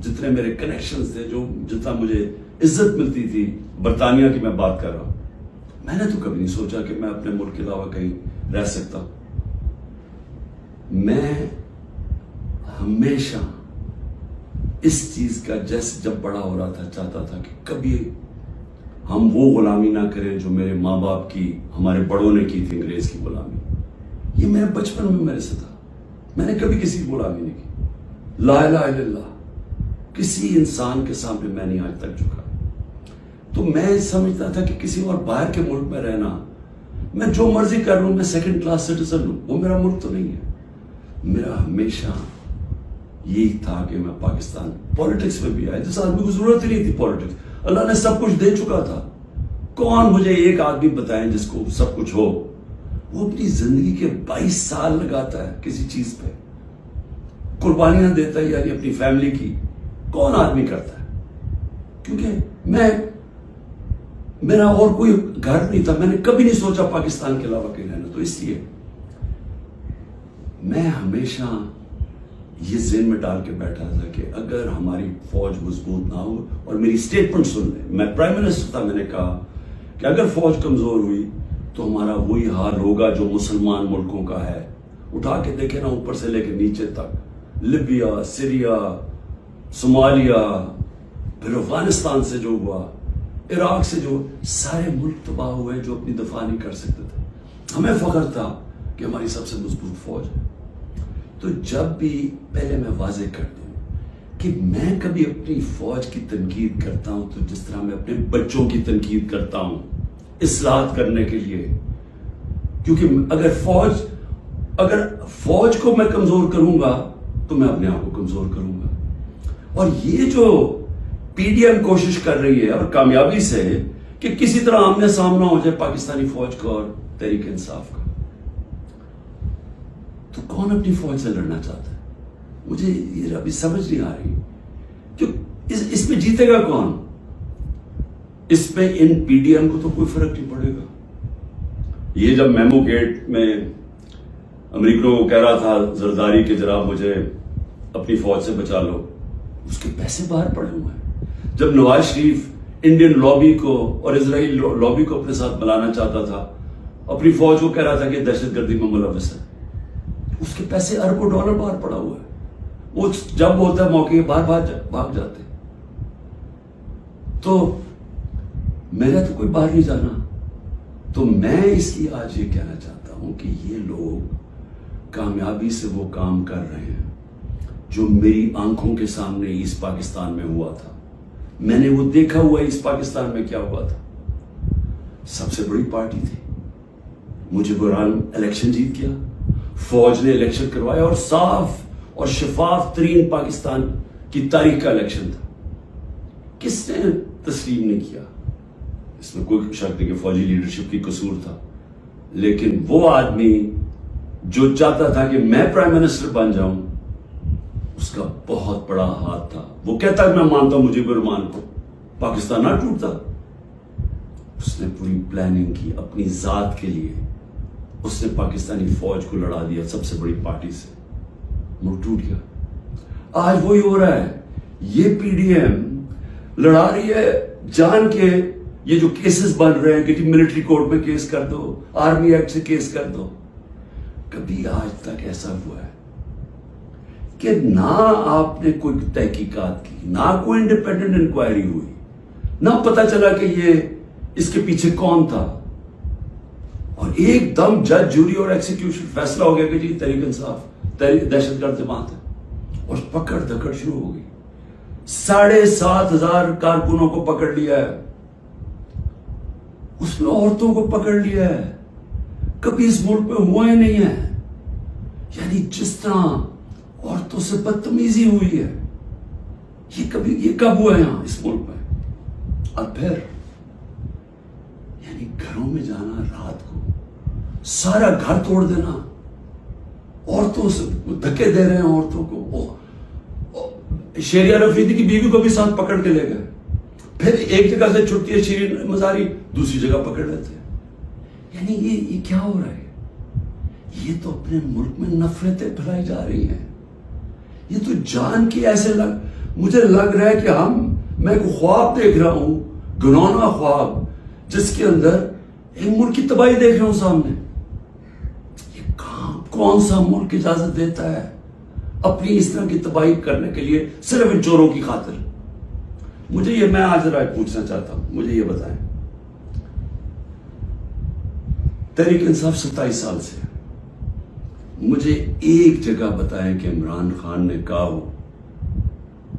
جتنے میرے کنیکشنز تھے, جو جتنا مجھے عزت ملتی تھی, برطانیہ کی میں بات کر رہا ہوں, میں نے تو کبھی نہیں سوچا کہ میں اپنے ملک کے علاوہ کہیں رہ سکتا ہوں. میں ہمیشہ اس چیز کا جیسے جب بڑا ہو رہا تھا چاہتا تھا کہ کبھی ہم وہ غلامی نہ کریں جو میرے ماں باپ کی, ہمارے بڑوں نے کی تھی, انگریز کی غلامی. یہ میرے بچپن میں میرے سے تھا, میں نے کبھی کسی کی غلامی نہیں کی. لا الہ الا اللہ, کسی انسان کے سامنے میں نہیں آج تک جھکا. تو میں سمجھتا تھا کہ کسی اور باہر کے ملک میں رہنا, میں جو مرضی کر لوں, میں سیکنڈ کلاس سٹیزن ہوں, وہ میرا ملک تو نہیں ہے. میرا ہمیشہ یہی تھا کہ میں پاکستان, پالیٹکس میں بھی آیا جس آدمی کو ضرورت ہی نہیں تھی پالیٹکس, اللہ نے سب کچھ دے چکا تھا. کون مجھے ایک آدمی بتائیں جس کو سب کچھ ہو, وہ اپنی زندگی کے 22 سال لگاتا ہے کسی چیز پہ, قربانیاں دیتا ہے, یعنی اپنی فیملی کی. کون آدمی کرتا ہے؟ کیونکہ میرا اور کوئی گھر نہیں تھا, میں نے کبھی نہیں سوچا پاکستان کے علاوہ کہیں رہنا. تو اس لیے میں ہمیشہ یہ ذہن میں ڈال کے بیٹھا تھا کہ اگر ہماری فوج مضبوط نہ ہو, اور میری سٹیٹمنٹ سن لیں, میں پرائم منسٹر تھا, میں نے کہا کہ اگر فوج کمزور ہوئی تو ہمارا وہی حال ہوگا جو مسلمان ملکوں کا ہے. اٹھا کے دیکھیں نا, اوپر سے لے کے نیچے تک, لیبیا, سیریا, صومالیہ, پھر افغانستان سے جو ہوا, عراق سے جو, سارے ملک تباہ ہوئے جو اپنی دفاع نہیں کر سکتے تھے. ہمیں فخر تھا کہ ہماری سب سے مضبوط فوج ہے. تو جب بھی, پہلے میں واضح کر دوں کہ میں کبھی اپنی فوج کی تنقید کرتا ہوں تو جس طرح میں اپنے بچوں کی تنقید کرتا ہوں اصلاحات کرنے کے لیے. کیونکہ اگر فوج کو میں کمزور کروں گا تو میں اپنے آپ کو کمزور کروں گا. اور یہ جو پی ڈی ایم کوشش کر رہی ہے, اور کامیابی سے, کہ کسی طرح آمنے سامنا ہو جائے پاکستانی فوج کا اور تحریک انصاف کا, تو کون اپنی فوج سے لڑنا چاہتا ہے؟ مجھے یہ ابھی سمجھ نہیں آ رہی کہ اس میں جیتے گا کون؟ اس پہ ان پی ڈی ایم کو تو کوئی فرق نہیں پڑے گا. یہ جب میمو گیٹ میں امریکنوں کو کہہ رہا تھا زرداری کہ جناب مجھے اپنی فوج سے بچا لو, اس کے پیسے باہر پڑے ہوئے ہیں. جب نواز شریف انڈین لابی کو اور اسرائیل لابی کو اپنے ساتھ ملانا چاہتا تھا, اپنی فوج کو کہہ رہا تھا کہ دہشت گردی میں ملوث ہے, اس کے پیسے اربوں ڈالر باہر پڑا ہوا ہے. وہ جب ہوتا ہے موقع باہر بھاگ جاتے. تو میرا تو کوئی باہر نہیں جانا. تو میں اس لیے آج یہ کہنا چاہتا ہوں کہ یہ لوگ کامیابی سے وہ کام کر رہے ہیں جو میری آنکھوں کے سامنے ایسٹ پاکستان میں ہوا تھا. میں نے وہ دیکھا ہوا ایسٹ پاکستان میں کیا ہوا تھا. سب سے بڑی پارٹی تھی, مجھے قرآن الیکشن جیت گیا, فوج نے الیکشن کروایا, اور صاف اور شفاف ترین پاکستان کی تاریخ کا الیکشن تھا. کس نے تسلیم نہیں کیا؟ اس میں کوئی شک نہیں کہ فوجی لیڈرشپ کی قصور تھا, لیکن وہ آدمی جو چاہتا تھا کہ میں پرائم منسٹر بن جاؤں, اس کا بہت بڑا ہاتھ تھا. وہ کہتا ہے میں مانتا ہوں مجھے برمان کو, پاکستان نہ ٹوٹتا. اس نے پوری پلاننگ کی اپنی ذات کے لیے, اس نے پاکستانی فوج کو لڑا دیا سب سے بڑی پارٹی سے, ملک ٹوٹ گیا. آج وہی ہو رہا ہے. یہ پی ڈی ایم لڑا رہی ہے جان کے, یہ جو کیسز بن رہے ہیں کہ ملٹری کورٹ میں کیس کر دو, آرمی ایکٹ سے کیس کر دو. کبھی آج تک ایسا ہوا ہے کہ نہ آپ نے کوئی تحقیقات کی, نہ کوئی انڈیپینڈنٹ انکوائری ہوئی, نہ پتا چلا کہ یہ اس کے پیچھے کون تھا, اور ایک دم جج, جوری اور ایکسیکیوشن فیصلہ ہو گیا کہ جی تحریک انصاف دہشت گرد جماعت ہے, اور پکڑ دھکڑ شروع ہو گئی. 7,500 کارکنوں کو پکڑ لیا ہے, اس میں عورتوں کو پکڑ لیا ہے. کبھی اس ملک میں ہوا ہی نہیں ہے. یعنی جس طرح عورتوں سے بدتمیزی ہوئی ہے, یہ کب ہوا ہے یہاں اس ملک میں؟ اور پھر یعنی گھروں میں جانا رات کو, سارا گھر توڑ دینا, عورتوں سے دھکے دے رہے ہیں عورتوں کو. شیریہ رفیدی کی بیوی کو بھی ساتھ پکڑ کے لے گئے, پھر ایک جگہ سے چھٹتی ہے شیرین مزاری, دوسری جگہ پکڑ لیتے ہیں. یعنی یہ کیا ہو رہا ہے؟ یہ تو اپنے ملک میں نفرتیں پھیلائی جا رہی ہیں. یہ تو جان کی ایسے مجھے لگ رہا ہے کہ میں ایک خواب دیکھ رہا ہوں، گنونا خواب، جس کے اندر ایک ملک کی تباہی دیکھ رہا ہوں سامنے۔ یہ کون سا ملک اجازت دیتا ہے اپنی اس طرح کی تباہی کرنے کے لیے صرف ان چوروں کی خاطر؟ میں آج ذرا پوچھنا چاہتا ہوں، مجھے یہ بتائیں، تحریک انصاف 27 سال سے، مجھے ایک جگہ بتائیں کہ عمران خان نے کہا ہو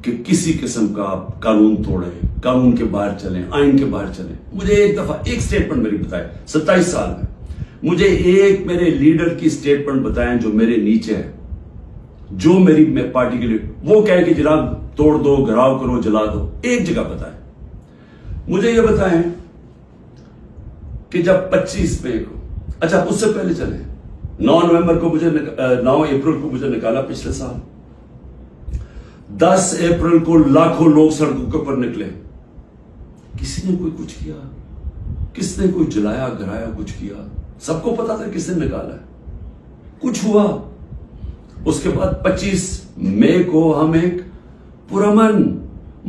کہ کسی قسم کا آپ قانون توڑیں، قانون کے باہر چلیں، آئین کے باہر چلیں۔ مجھے ایک دفعہ ایک سٹیٹمنٹ میری بتائیں 27 سال میں، مجھے ایک میرے لیڈر کی سٹیٹمنٹ بتائیں جو میرے نیچے ہے، جو میری پارٹی کے لیے وہ کہے کہ جناب توڑ دو، گھراؤ کرو، جلا دو۔ ایک جگہ بتائیں۔ مجھے یہ بتائیں کہ جب 25 مئی کو، اچھا اس سے پہلے چلیں، 9 اپریل کو مجھے نکالا پچھلے سال، 10 اپریل کو لاکھوں لوگ سڑکوں کے اوپر نکلے، کسی نے کوئی کچھ کیا؟ کس نے کوئی جلایا گرایا کچھ کیا؟ سب کو پتا تھا کس نے نکالا ہے، کچھ ہوا؟ اس کے بعد 25 مئی کو ہم ایک پرامن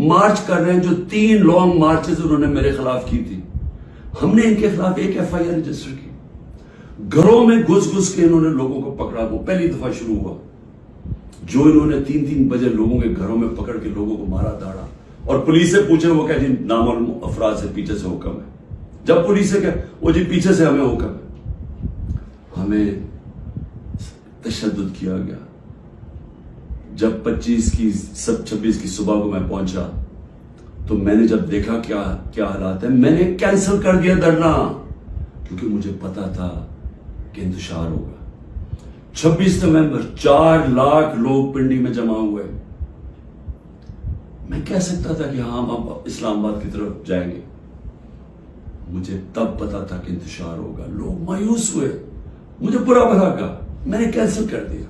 مارچ کر رہے ہیں، جو 3 لانگ مارچز انہوں نے میرے خلاف کی تھی، ہم نے ان کے خلاف ایک FIR رجسٹر کی۔ گھروں میں گھس کے انہوں نے لوگوں کو پکڑا، وہ پہلی دفعہ شروع ہوا، جو انہوں نے 3 بجے لوگوں کے گھروں میں پکڑ کے لوگوں کو مارا داڑا، اور پولیس سے پوچھے وہ کہ جی نامعلوم افراد سے پیچھے سے حکم ہے۔ جب پولیس سے کہ وہ جی پیچھے سے ہمیں حکم ہے، ہمیں تشدد کیا گیا۔ جب 26 کی صبح کو میں پہنچا تو میں نے جب دیکھا کیا حالات ہیں، میں نے کینسل کر دیا دھرنا، کیونکہ مجھے پتا تھا کہ انتشار ہوگا۔ 26 نومبر 4 لاکھ لوگ پنڈی میں جمع ہوئے۔ میں کہہ سکتا تھا کہ ہاں ہم اسلام آباد کی طرف جائیں گے، مجھے تب پتا تھا کہ انتشار ہوگا۔ لوگ مایوس ہوئے، مجھے برا بھلا کہا، میں نے کینسل کر دیا۔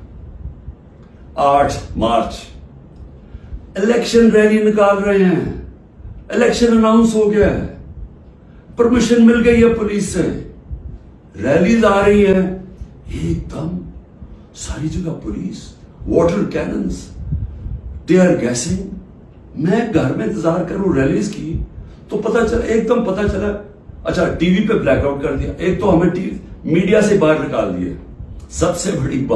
8 مارچ الیکشن ریلی نکال رہے ہیں، الیکشن اناؤنس ہو گیا ہے، پرمیشن مل گئی ہے پولیس سے، ریلیز آ رہی ہیں، ایک دم ساری جگہ police, water cannons, tear gassing. میں گھر میں انتظار کروں ریلیز کی تو ایک دم پتا چلا، اچھا ٹی وی پہ بلیک آؤٹ کر دیا۔ ایک تو ہمیں میڈیا سے باہر نکال دیا، سب سے بڑی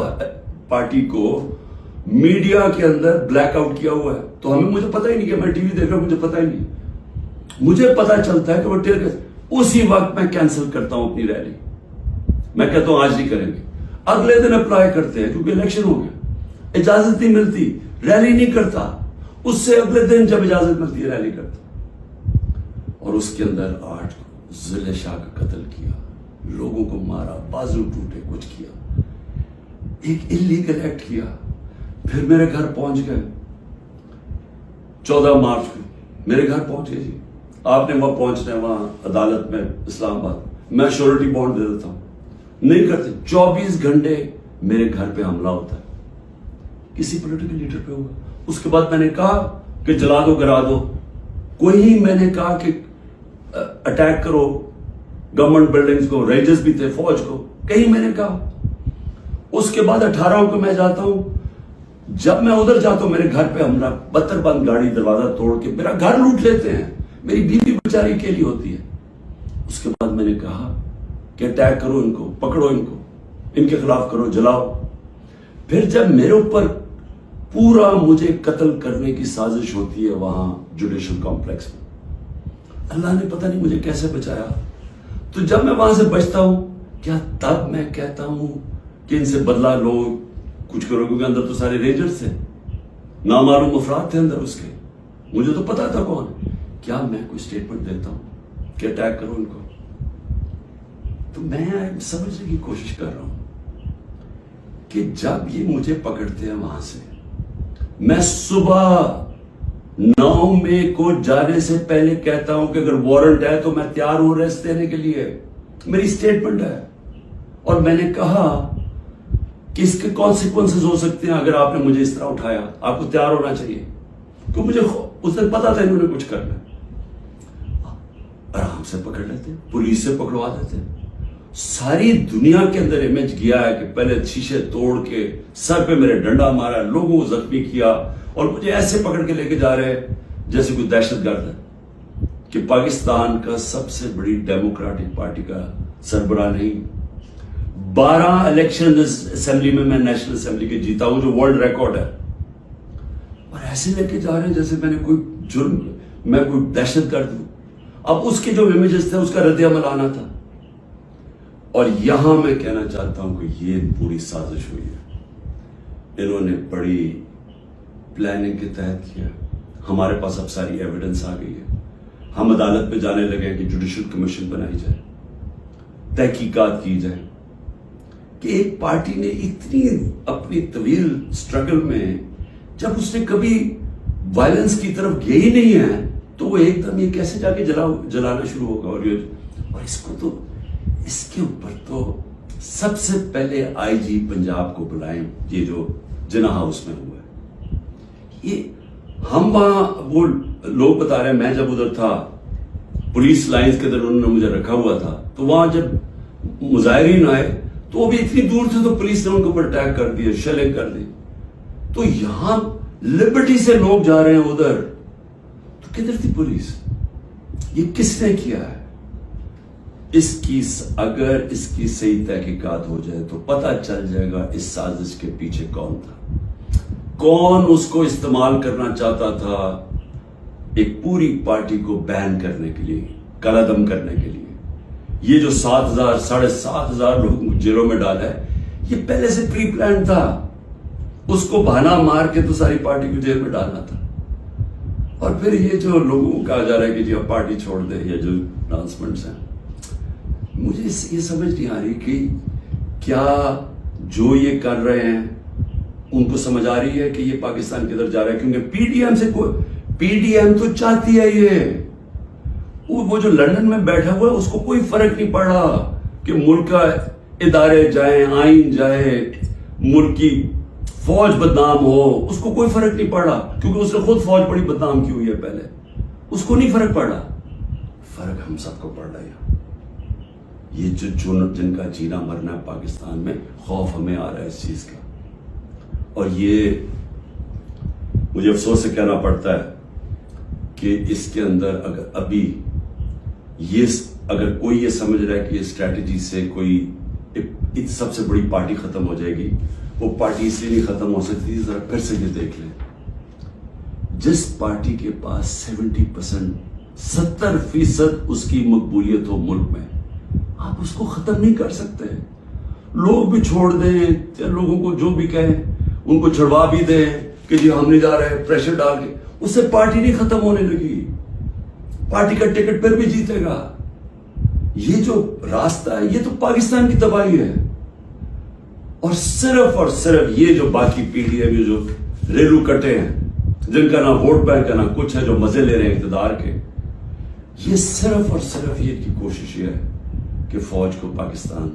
پارٹی کو میڈیا کے اندر بلیک آؤٹ کیا ہوا ہے، تو مجھے پتا ہی نہیں کہ میں ٹی وی دیکھ رہا ہوں، مجھے پتا ہی نہیں۔ مجھے پتا چلتا ہے کہ وہ ٹیئر گیس، اسی وقت میں کینسل کرتا ہوں اپنی ریلی، میں کہتا ہوں آج نہیں کریں گے۔ اگلے دن اپلائی کرتے ہیں کیونکہ الیکشن ہو گیا، اجازت نہیں ملتی، ریلی نہیں کرتا، اس سے اگلے دن جب اجازت ملتی ہے ریلی کرتا۔ اور اس کے اندر 8 ضلع شاہ کا قتل کیا، لوگوں کو مارا، بازو ٹوٹے، کچھ کیا، ایک انلیگل ایکٹ کیا۔ پھر میرے گھر پہنچ گئے 14 مارچ کو، میرے گھر پہنچ گئے جی، آپ نے وہاں پہنچنا ہے، وہاں عدالت میں اسلام آباد، میں شورٹی بانڈ دے دیتا ہوں، نہیں کرتے۔ 24 گھنٹے میرے گھر پہ حملہ ہوتا ہے، کسی پولیٹیکل لیڈر پہ ہوا۔ اس کے بعد میں نے کہا کہ جلا دو، گرا دو، کوئی میں نے کہا کہ اٹیک کرو گورنمنٹ بلڈنگز کو، رینجرز بھی تھے، فوج کو، کہیں میں نے کہا۔ اس کے بعد 18 کو میں جاتا ہوں، جب میں ادھر جاتا ہوں میرے گھر پہ حملہ، 72 بند گاڑی دروازہ توڑ کے میرا گھر لوٹ لیتے ہیں، میری بیوی بیچاری اکیلی ہوتی ہے۔ اس کے بعد میں نے کہا کہ اٹیک کرو ان کو، پکڑو ان کو، ان کے خلاف کرو، جلاؤ۔ پھر جب میرے اوپر پورا مجھے قتل کرنے کی سازش ہوتی ہے وہاں جوڈیشل کمپلیکس میں، اللہ نے پتہ نہیں مجھے کیسے بچایا۔ تو جب میں وہاں سے بچتا ہوں، کیا تب میں کہتا ہوں کہ ان سے بدلہ لو، کچھ کرو، کیونکہ اندر تو سارے رینجرز تھے، نامعلوم افراد تھے اندر اس کے، مجھے تو پتا تھا کون۔ کیا میں کوئی سٹیٹمنٹ دیتا ہوں کہ اٹیک کرو ان کو؟ تو میں سمجھنے کی کوشش کر رہا ہوں کہ جب یہ مجھے پکڑتے ہیں وہاں سے، میں صبح 9 مئی کو جانے سے پہلے کہتا ہوں کہ اگر وارنٹ ہے تو میں تیار ہوں ریسٹ دینے کے لیے، میری سٹیٹمنٹ ہے۔ اور میں نے کہا کہ اس کے کانسیکوینسز ہو سکتے ہیں اگر آپ نے مجھے اس طرح اٹھایا، آپ کو تیار ہونا چاہیے، تو مجھے اس دن پتا تھا انہوں نے کچھ کرنا ہے۔ آرام سے پکڑ لیتے، پولیس سے پکڑوا دیتے، ساری دنیا کے اندر امیج گیا ہے کہ پہلے شیشے توڑ کے سر پہ میرے ڈنڈا مارا، لوگوں کو زخمی کیا اور مجھے ایسے پکڑ کے لے کے جا رہے جیسے کوئی دہشت گرد ہے کہ پاکستان کا سب سے بڑی ڈیموکریٹک پارٹی کا سربراہ نہیں. 12 الیکشن اسمبلی میں نیشنل اسمبلی کے جیتا ہوں جو ورلڈ ریکارڈ ہے، اور ایسے لے کے جا رہے ہیں جیسے میں نے کوئی جرم، میں کوئی دہشت گرد ہوں. اب اس کے جو امیجز تھے اس کا رد عمل آنا تھا. اور یہاں میں کہنا چاہتا ہوں کہ یہ پوری سازش ہوئی ہے، انہوں نے بڑی پلاننگ کے تحت کیا. ہمارے پاس اب ساری ایویڈنس آ گئی ہے، ہم عدالت پہ جانے لگے کہ جوڈیشل کمیشن بنائی جائے، تحقیقات کی جائے کہ ایک پارٹی نے اتنی اپنی طویل سٹرگل میں جب اس نے کبھی وائلنس کی طرف گئی ہی نہیں ہے تو وہ ایک دم یہ کیسے جا کے جلانا شروع ہوگا. اور اس کو تو اس کے اوپر تو سب سے پہلے آئی جی پنجاب کو بلائیں. یہ جو جناح ہاؤس میں ہوا ہے، یہ ہم وہاں وہ لوگ بتا رہے ہیں، میں جب ادھر تھا پولیس لائنز کے اندر انہوں نے مجھے رکھا ہوا تھا، تو وہاں جب مظاہرین آئے تو وہ بھی اتنی دور تھے تو پولیس نے ان کے اوپر اٹیک کر دیا، شیلنگ کر دی. تو یہاں لبرٹی سے لوگ جا رہے ہیں ادھر، تو کدھر تھی پولیس؟ یہ کس نے کیا ہے؟ اگر اس کی صحیح تحقیقات ہو جائے تو پتہ چل جائے گا اس سازش کے پیچھے کون تھا، کون اس کو استعمال کرنا چاہتا تھا ایک پوری پارٹی کو بین کرنے کے لیے، قلعدم کرنے کے لیے. یہ جو 7,000 7,500 لوگوں کو جیلوں میں ڈالا ہے، یہ پہلے سے پری پلان تھا. اس کو بہانا مار کے تو ساری پارٹی کو جیل میں ڈالنا تھا. اور پھر یہ جو لوگوں کو کہا جا رہا ہے کہ جی اب پارٹی چھوڑ دے، یا جو اناؤنسمنٹس ہیں، مجھے یہ سمجھ نہیں آ رہی کہ کیا جو یہ کر رہے ہیں ان کو سمجھ آ رہی ہے کہ یہ پاکستان کدھر جا رہا ہے. کیونکہ پی ڈی ایم تو چاہتی ہے یہ، وہ جو لندن میں بیٹھا ہوا ہے اس کو کوئی فرق نہیں پڑا کہ ملک کا ادارے جائیں، آئین جائے، ملک کی فوج بدنام ہو، اس کو کوئی فرق نہیں پڑا کیونکہ اس نے خود فوج بڑی بدنام کی ہوئی ہے پہلے. اس کو نہیں فرق پڑا. فرق ہم سب کو پڑ رہا ہے. یہ جن کا جینا مرنا ہے پاکستان میں، خوف ہمیں آ رہا ہے اس چیز کا. اور یہ مجھے افسوس سے کہنا پڑتا ہے کہ اس کے اندر اگر کوئی یہ سمجھ رہا ہے کہ یہ اسٹریٹجی سے کوئی سب سے بڑی پارٹی ختم ہو جائے گی، وہ پارٹی اس لیے نہیں ختم ہو سکتی. ذرا پھر سے یہ دیکھ لیں، جس پارٹی کے پاس 70% اس کی مقبولیت ہو ملک میں، آپ اس کو ختم نہیں کر سکتے. لوگ بھی چھوڑ دیں، لوگوں کو جو بھی کہیں ان کو چھڑوا بھی دیں کہ جی ہم نہیں جا رہے، پریشر ڈال کے، اس سے پارٹی نہیں ختم ہونے لگی. پارٹی کا ٹکٹ پھر بھی جیتے گا. یہ جو راستہ ہے یہ تو پاکستان کی تباہی ہے. اور صرف یہ جو باقی پی ڈی ایم جو ریلو کٹے ہیں، جن کا نہ ووٹ بینک ہے نہ کچھ ہے، جو مزے لے رہے ہیں اقتدار کے، یہ صرف یہ کی کوشش یہ ہے کہ فوج کو پاکستان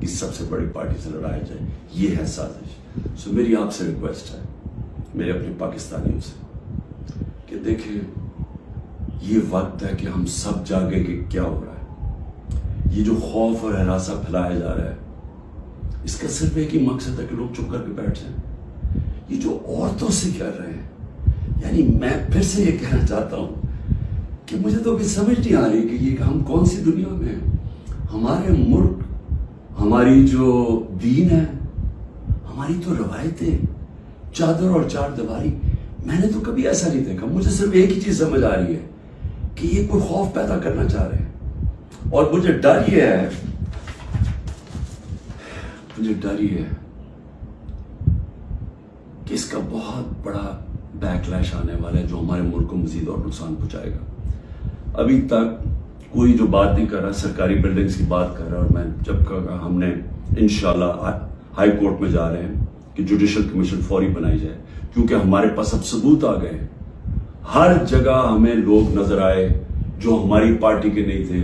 کی سب سے بڑی پارٹی سے لڑایا جائے. یہ ہے سازش. سو میری آپ سے ریکویسٹ ہے، میرے اپنے پاکستانیوں سے، کہ دیکھیں یہ وقت ہے کہ ہم سب جاگیں کہ کیا ہو رہا ہے. یہ جو خوف اور ہراساں پھیلایا جا رہا ہے، اس کا صرف ایک ہی مقصد ہے کہ لوگ چپ کر کے بیٹھ جائیں. یہ جو عورتوں سے کر رہے ہیں، یعنی میں پھر سے یہ کہنا چاہتا ہوں کہ مجھے تو ابھی سمجھ نہیں آ رہی کہ یہ ہم کون سی دنیا میں ہیں. ہمارے ملک، ہماری جو دین ہے، ہماری تو روایتیں، چادر اور چار دیواری، میں نے تو کبھی ایسا نہیں دیکھا. مجھے صرف ایک ہی چیز سمجھ آ رہی ہے کہ یہ کوئی خوف پیدا کرنا چاہ رہے ہیں. اور مجھے ڈر یہ ہے کہ اس کا بہت بڑا بیک لیش آنے والا ہے جو ہمارے ملک کو مزید اور نقصان پہنچائے گا. ابھی تک کوئی جو بات نہیں کر رہا، سرکاری بلڈنگز کی بات کر رہا. اور میں جب کہا ہم نے انشاءاللہ ہائی کورٹ میں جا رہے ہیں کہ جوڈیشل کمیشن فوری بنائی جائے، کیونکہ ہمارے پاس اب ثبوت آ گئے. ہر جگہ ہمیں لوگ نظر آئے جو ہماری پارٹی کے نہیں تھے،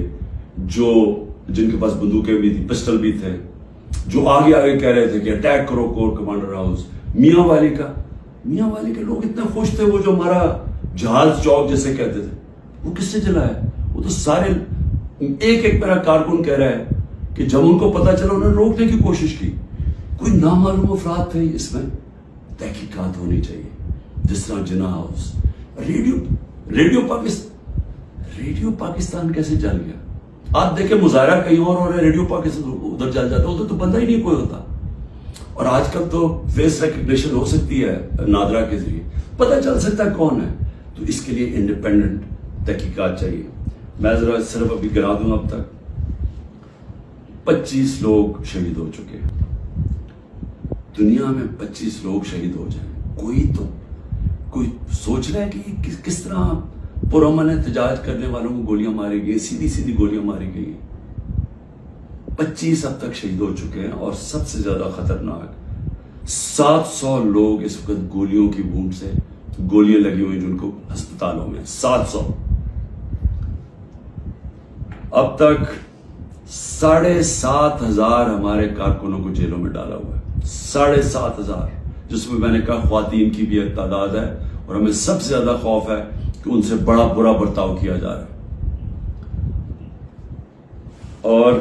جن کے پاس بندوقیں بھی تھی، پسٹل بھی تھے، جو آگے کہہ رہے تھے کہ اٹیک کرو کور کمانڈر ہاؤس. میاں والی کے لوگ اتنے خوش تھے، وہ جو ہمارا جہاز چوک جیسے کہتے تھے، وہ کس سے جلایا؟ وہ تو سارے ایک میرا کارکن کہہ رہا ہے کہ جب ان کو پتا چلا انہوں نے روکنے کی کوشش کی. کوئی نامعلوم افراد تھے. اس میں تحقیقات ہونی چاہیے. جس طرح جناح ہاؤس, ریڈیو پاکستان کیسے جل گیا؟ آپ دیکھیں مظاہرہ کہیں اور ریڈیو پاکستان ادھر جل جاتا, ادھر تو بندہ ہی نہیں کوئی ہوتا. اور آج کل تو فیس ریکگنیشن ہو سکتی ہے نادرا کے ذریعے, پتہ چل سکتا ہے کون ہے. تو اس کے لیے انڈیپینڈنٹ تحقیقات چاہیے. میں ذرا صرف ابھی گرا دوں, اب تک 25 لوگ شہید ہو چکے ہیں. دنیا میں 25 لوگ شہید ہو جائیں, کوئی سوچ رہا ہے کہ کس طرح پرامن احتجاج کرنے والوں کو گولیاں ماری گئی, سیدھی گولیاں ماری گئی. 25 اب تک شہید ہو چکے ہیں. اور سب سے زیادہ خطرناک 700 لوگ اس وقت گولیوں کی وونڈ سے گولیاں لگی ہوئی جن کو ہسپتالوں میں. 700. اب تک 7,500 ہمارے کارکنوں کو جیلوں میں ڈالا ہوا ہے. 7,500, جس میں میں نے کہا خواتین کی بھی ایک تعداد ہے. اور ہمیں سب سے زیادہ خوف ہے کہ ان سے بڑا برا برتاؤ کیا جا رہا ہے. اور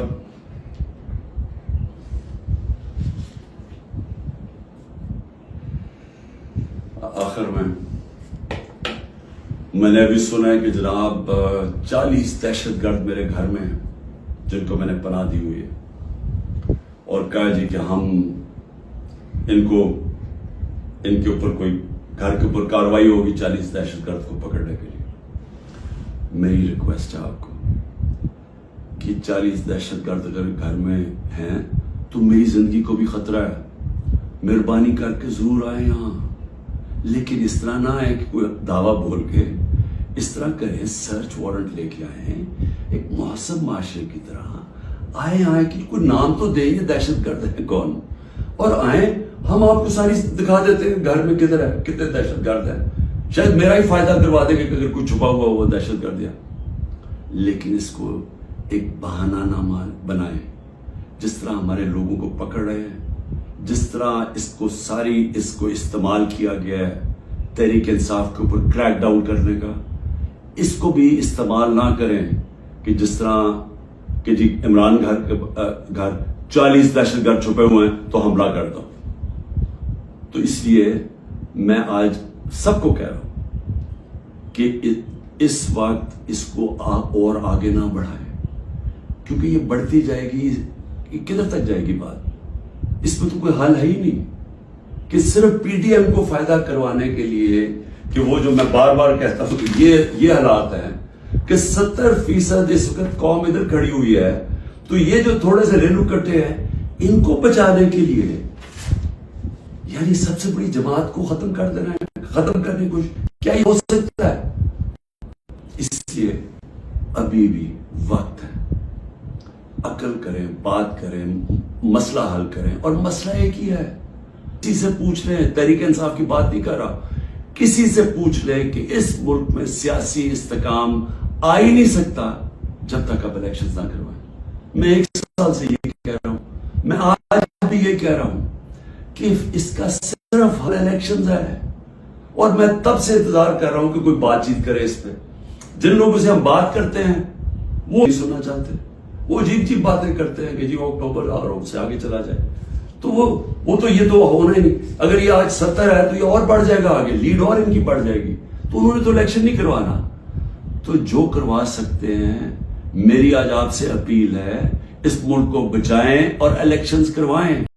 آخر میں نے ابھی سنا ہے کہ جناب 40 دہشت گرد میرے گھر میں ہیں جن کو میں نے پناہ دی ہوئی ہے, اور کہا جی کہ ہم ان کے اوپر کوئی گھر کے اوپر کاروائی ہوگی 40 دہشت گرد کو پکڑنے کے لیے. میری ریکویسٹ ہے آپ کو کہ 40 دہشت گرد اگر گھر میں ہیں تو میری زندگی کو بھی خطرہ ہے. مہربانی کر کے ضرور آئے یہاں, لیکن اس طرح نہ آئے کہ کوئی دعویٰ بول کے اس طرح کریں, سرچ وارنٹ لے کے آئیں ایک محسن معاشرے کی طرح. آئیں کہ کوئی نام تو دیں یہ دہشت گرد ہے کون, اور آئیں ہم آپ کو ساری دکھا دیتے ہیں گھر میں کدھر ہے, کتنے دہشت گرد ہیں. شاید میرا ہی فائدہ کروا دیں گے کہ اگر کوئی چھپا ہوا وہ دہشت گرد ہے. لیکن اس کو ایک بہانہ نہ بنائیں. جس طرح ہمارے لوگوں کو پکڑ رہے ہیں, جس طرح اس کو استعمال کیا گیا ہے تحریک انصاف کے اوپر کریک ڈاؤن کرنے کا, اس کو بھی استعمال نہ کریں کہ جس طرح کہ جی عمران گھر 40 دہشت گرد چھپے ہوئے ہیں تو حملہ کر دو. تو اس لیے میں آج سب کو کہہ رہا ہوں کہ اس وقت اس کو اور آگے نہ بڑھائیں, کیونکہ یہ بڑھتی جائے گی, کدھر تک جائے گی بات. اس میں تو کوئی حل ہے ہی نہیں کہ صرف پی ٹی ایم کو فائدہ کروانے کے لیے کہ وہ جو میں بار بار کہتا ہوں کہ یہ حالات ہیں کہ 70% اس وقت قوم ادھر کھڑی ہوئی ہے, تو یہ جو تھوڑے سے ریلو کٹے ہیں ان کو بچانے کے لیے یعنی سب سے بڑی جماعت کو ختم کر دینا ہے, ختم کرنے کی کوشش, کیا یہ ہو سکتا ہے؟ اس لیے ابھی بھی وقت ہے, عقل کریں, بات کریں, مسئلہ حل کریں. اور مسئلہ ایک ہی ہے, کسی سے پوچھ لیں, تحریک انصاف کی بات نہیں کر رہا, کسی سے پوچھ لیں کہ اس ملک میں سیاسی استحکام آ ہی نہیں سکتا جب تک آپ الیکشنز نہ کروائیں. میں 1 سال سے یہ کہہ رہا ہوں, میں آج بھی یہ کہہ رہا ہوں کہ اس کا صرف حل الیکشنز ہے. اور میں تب سے انتظار کر رہا ہوں کہ کوئی بات چیت کرے اس پہ. جن لوگوں سے ہم بات کرتے ہیں وہ نہیں سننا چاہتے, وہ عجیب باتیں کرتے ہیں کہ جی اکتوبر اور اس سے آگے چلا جائے. تو وہ تو یہ تو ہونا ہی نہیں. اگر یہ آج 70 ہے تو یہ اور بڑھ جائے گا آگے, لیڈ اور ان کی بڑھ جائے گی. تو انہوں نے تو الیکشن نہیں کروانا. تو جو کروا سکتے ہیں, میری آج آپ سے اپیل ہے اس ملک کو بچائیں اور الیکشنز کروائیں.